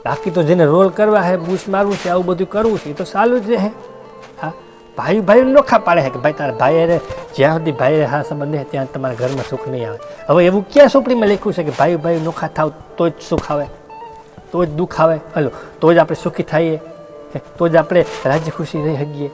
બાકી તો જેને રોલ કરવા છે, બૂસ મારવું છે, આવું બધું કરવું છે એ તો ચાલુ જ રહે. હા, ભાઈ ભાઈ નોખા પાડે છે કે ભાઈ તારા ભાઈ જ્યાં સુધી ભાઈ હા સંબંધ છે ત્યાં તમારા ઘરમાં સુખ નહીં આવે. હવે એવું ક્યાં ચોપડીમાં લખ્યું છે કે ભાઈ ભાઈ નોખા થાવ તો જ સુખ આવે, તો જ દુઃખ આવે? હલો, તો જ આપણે સુખી થઈએ, તો જ આપણે રાજી ખુશી રહી શકીએ.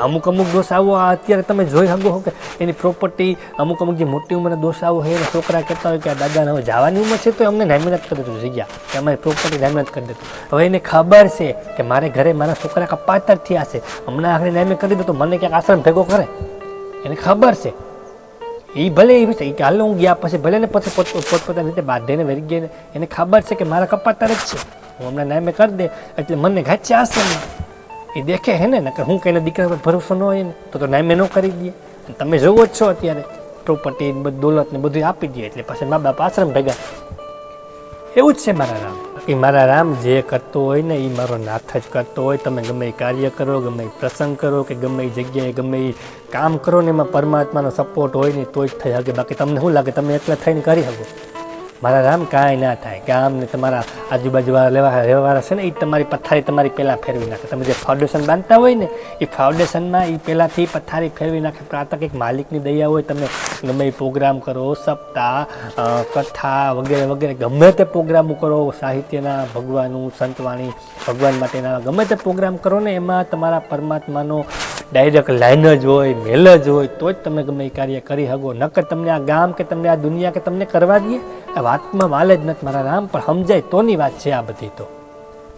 અમુક દોષ આવો અત્યારે તમે જોઈ શકો છો કે એની પ્રોપર્ટી અમુક જે મોટી ઉંમરના દોષ આવો હોય એને છોકરા કહેતા હોય કે આ દાદાને હવે જવાની ઉંમર છે તો અમને નામનત કરી દેતું જગ્યા, કે અમારી પ્રોપર્ટી નામનત કરી દેતું. હવે એને ખબર છે કે મારે ઘરે મારા છોકરા કપાતર થયા છે, હમણાં આખરે નામે કરી દે તો મને ક્યાંક આશ્રમ ભેગો કરે. એને ખબર છે, એ ભલે એ વિચાર કે હાલો હું ગયા પછી ભલે ને પછી પોતપોતાની રીતે બાંધીને વરી ગયા ને એને ખબર છે કે મારા કપાતર જ છે, હું હમણાં નામે કરી દે એટલે મને ઘાચે આશ્રમમાં. એ દેખે હે ને કે હું કઈને દીકરા પર ભરોસો ન હોય ને તો નામે ન કરી દે. તમે જોવો જ છો અત્યારે પ્રોપર્ટી દોલત ને બધું આપી દે એટલે પછી મા બાપ આશ્રમ ભેગા. એવું જ છે મારા રામ. એ મારા રામ જે કરતો હોય ને એ મારો નાથ જ કરતો હોય. તમે ગમે એ કાર્ય કરો, ગમે એ પ્રસંગ કરો કે ગમે એ જગ્યાએ ગમે એ કામ કરો ને એમાં પરમાત્માનો સપોર્ટ હોય ને તો જ થઈ શકે. બાકી તમને શું લાગે તમે એકલા થઈને કરી શકો? મારા રામ કાંઈ ના થાય. ગામ ને તમારા આજુબાજુવાળા રહેવાવાળા છે ને એ તમારી પથારી તમારી પહેલાં ફેરવી નાખે. તમે જે ફાઉન્ડેશન બાંધતા હોય ને એ ફાઉન્ડેશનમાં એ પહેલાંથી પથારી ફેરવી નાખે. પ્રાતઃ કંઈક માલિકની દયા હોય. તમે ગમે એ પ્રોગ્રામ કરો, સપ્તાહ, કથા વગેરે વગેરે ગમે તે પ્રોગ્રામો કરો, સાહિત્યના, ભગવાનનું, સંતવાણી, ભગવાન માટેના ગમે તે પ્રોગ્રામ કરો ને એમાં તમારા પરમાત્માનો ડાયરેક્ટ લાઈન જ હોય, મેલ જ હોય તો જ તમે ગમે એ કાર્ય કરી શકો. નકર તમને આ ગામ કે તમને આ દુનિયા કે તમને કરવા દઈએ આ વાતમાં વાલ જ નથી મારા રામ. પણ સમજાય તોની વાત છે આ બધી તો.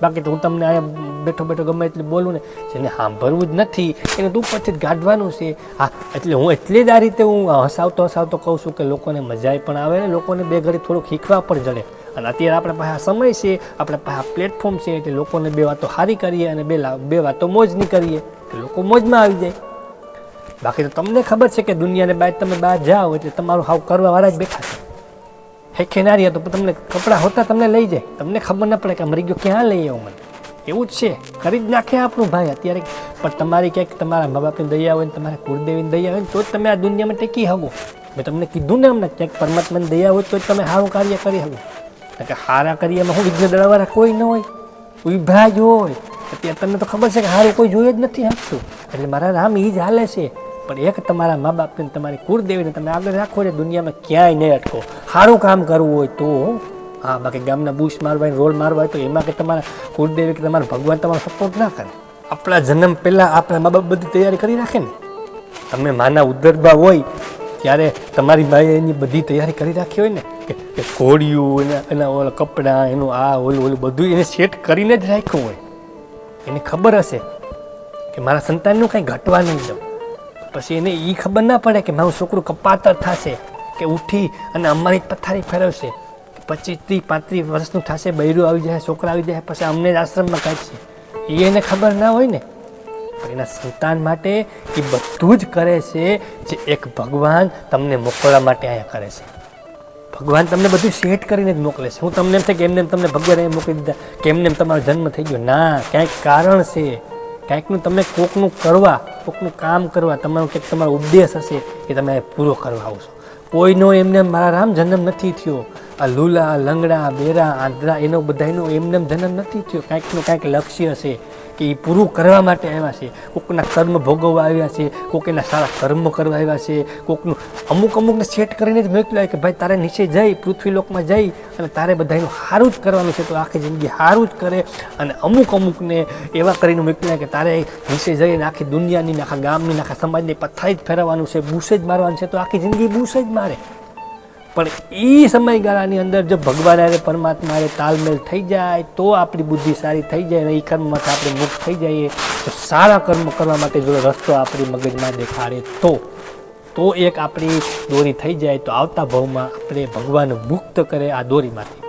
બાકી તો હું તમને અહીંયા બેઠો બેઠો ગમે એટલું બોલું ને જેને સાંભળવું જ નથી એને તું પછી જ ગાઢવાનું છે. હા, એટલે હું એટલે જ આ રીતે હું હસાવતો કહું છું કે લોકોને મજા પણ આવે ને લોકોને બે ઘડી થોડુંક શીખવા પણ જડે. અને અત્યારે આપણે પાસે આ સમય છે, આપણે પાસે આ પ્લેટફોર્મ છે એટલે લોકોને બે વાતો સારી કરીએ અને બે વાતો મોજની કરીએ તો લોકો મોજમાં આવી જાય. બાકી તો તમને ખબર છે કે દુનિયાને બહાર તમે બહાર જાઓ એટલે તમારું હાવ કરવાવાળા જ બેઠા છે. હેખે ના રહ્યા તો તમને કપડાં હોતા તમને લઈ જાય, તમને ખબર ન પડે કે મરી ગયો ક્યાં લઈ આવું મને. એવું જ છે, કરી જ નાખે આપણું ભાઈ અત્યારે. પણ તમારી ક્યાંક તમારા મા બાપની દયા હોય ને તમારા કુળદેવીની દયા હોય ને તો જ તમે આ દુનિયામાં ટેકી શકો. મેં તમને કીધું ને હમણાં ક્યાંક પરમાત્માની દયા હોય તો જ તમે સારું કાર્ય કરી શકો. કે સારા કાર્યમાં હું વિઘ્ન દળવાળા કોઈ ન હોય, ઉભા જ હોય. અત્યારે તમને તો ખબર છે કે સારું કોઈ જોઈએ જ નથી આપતું. એટલે મારા રામ એ જ હાલે છે. પણ એક તમારા મા બાપને તમારી કુળદેવીને તમે આગળ રાખો ને દુનિયામાં ક્યાંય નહીં અટકો. સારું કામ કરવું હોય તો. હા, બાકી ગામના બૂસ મારવા હોય, રોલ મારવા હોય તો એમાં કે તમારા કુળદેવી કે તમારા ભગવાન તમારો સપોર્ટ ના કરે. આપણા જન્મ પહેલાં આપણા મા બાપ બધી તૈયારી કરી રાખે ને. તમે માના ઉદરબા હોય ત્યારે તમારી બાએ એની બધી તૈયારી કરી રાખી હોય ને કે ઘોડિયું એના ઓલા કપડાં એનું આ ઓલું બધું એને સેટ કરીને જ રાખ્યું હોય. એને ખબર હશે કે મારા સંતાનનું કંઈ ઘટવા નહીં દઉં. પછી એને એ ખબર ના પડે કે મારું છોકરું કપાતર થશે કે ઉઠી અને અમારી પથારી ફેરવશે, 25-30-35 વર્ષનું થશે, બૈરું આવી જાય, છોકરા આવી જાય, પછી અમને જ આશ્રમમાં કાઢશે. એ એને ખબર ના હોય ને. પણ એના સંતાન માટે એ બધું જ કરે છે જે એક ભગવાન તમને મોકલવા માટે અહીંયા કરે છે. ભગવાન તમને બધું સેટ કરીને જ મોકલે છે. હું તમને એમ થાય કે એમને તમને ભગવાન અહીંયા મોકલી દીધા કે એમને તમારો જન્મ થઈ ગયો. ના, ક્યાંક કારણ છે. કાંઈકનું તમે કોકનું કરવા, કોકનું કામ કરવા, તમારો કંઈક તમારો ઉદ્દેશ હશે એ તમે પૂરો કરવા આવશો. કોઈનો એમને મારા રામ જન્મ નથી થયો. આ લૂલા, લંગડા, બેરા, આંધળા એનો બધાનો એમને જન્મ નથી થયો. કાંઈકનું કાંઈક લક્ષ્ય છે કે એ પૂરું કરવા માટે આવ્યા છે. કોકના કર્મ ભોગવવા આવ્યા છે, કોક એના સારા કર્મ કરવા આવ્યા છે, કોકનું અમુકને સેટ કરીને જ મોકલાય કે ભાઈ તારે નીચે જઈ પૃથ્વીલોકમાં જઈ અને તારે બધાનું સારું જ કરવાનું છે તો આખી જિંદગી સારું જ કરે. અને અમુકને એવા કરીને મોકલાય કે તારે નીચે જઈને આખી દુનિયાની, આખા ગામની, આખા સમાજની પથારી જ ફેરવવાનું છે, બૂસે જ મારવાનું છે તો આખી જિંદગી બૂસે જ મારે. પણ એ સમયગાળાની અંદર જો ભગવાન અરે પરમાત્મા અરે તાલમેલ થઈ જાય તો આપણી બુદ્ધિ સારી થઈ જાય અને એ કર્મમાંથી આપણે મુક્ત થઈ જઈએ. તો સારા કર્મ કરવા માટે જો રસ્તો આપણી મગજમાં દેખાડે તો એક આપણી દોરી થઈ જાય તો આવતા ભાવમાં આપણે ભગવાન મુક્ત કરે આ દોરીમાંથી.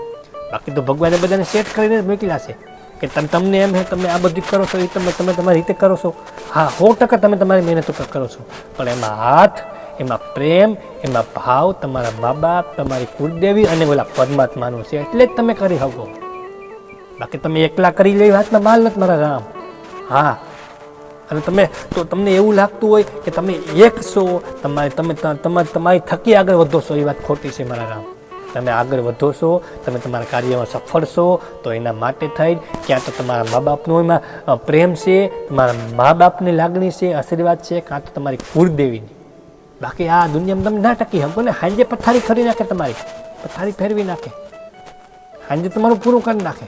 બાકી તો ભગવાને બધાને સેટ કરીને જ મોકલ્યા છે કે તમને એમ હે તમે આ બધું કરો છો એ તમે તમારી રીતે કરો છો. હા, 100% તમે તમારી મહેનત ઉપર કરો છો. પણ એમાં હાથ, એમાં પ્રેમ, એમાં ભાવ તમારા મા બાપ, તમારી કુળદેવી અને ઓલા પરમાત્માનું છે એટલે જ તમે કરી શકો. બાકી તમે એકલા કરી લે વાતમાં માલ નથી મારા રામ. હા, અને તમને એવું લાગતું હોય કે તમે એક છો, તમારી થકી આગળ વધો છો એ વાત ખોટી છે મારા રામ. તમે આગળ વધો છો, તમે તમારા કાર્યમાં સફળ છો, તો એના માટે થઈ ક્યાં તો તમારા મા બાપનો એમાં પ્રેમ છે, તમારા મા બાપની લાગણી છે, આશીર્વાદ છે, કાં તો તમારી કુળદેવીની. બાકી આ દુનિયામાં તમે ના ટકી શકો ને. સાંજે પથારી ફરી નાખે, તમારી પથારી ફેરવી નાખે, સાંજે તમારું પૂરું કરી નાખે.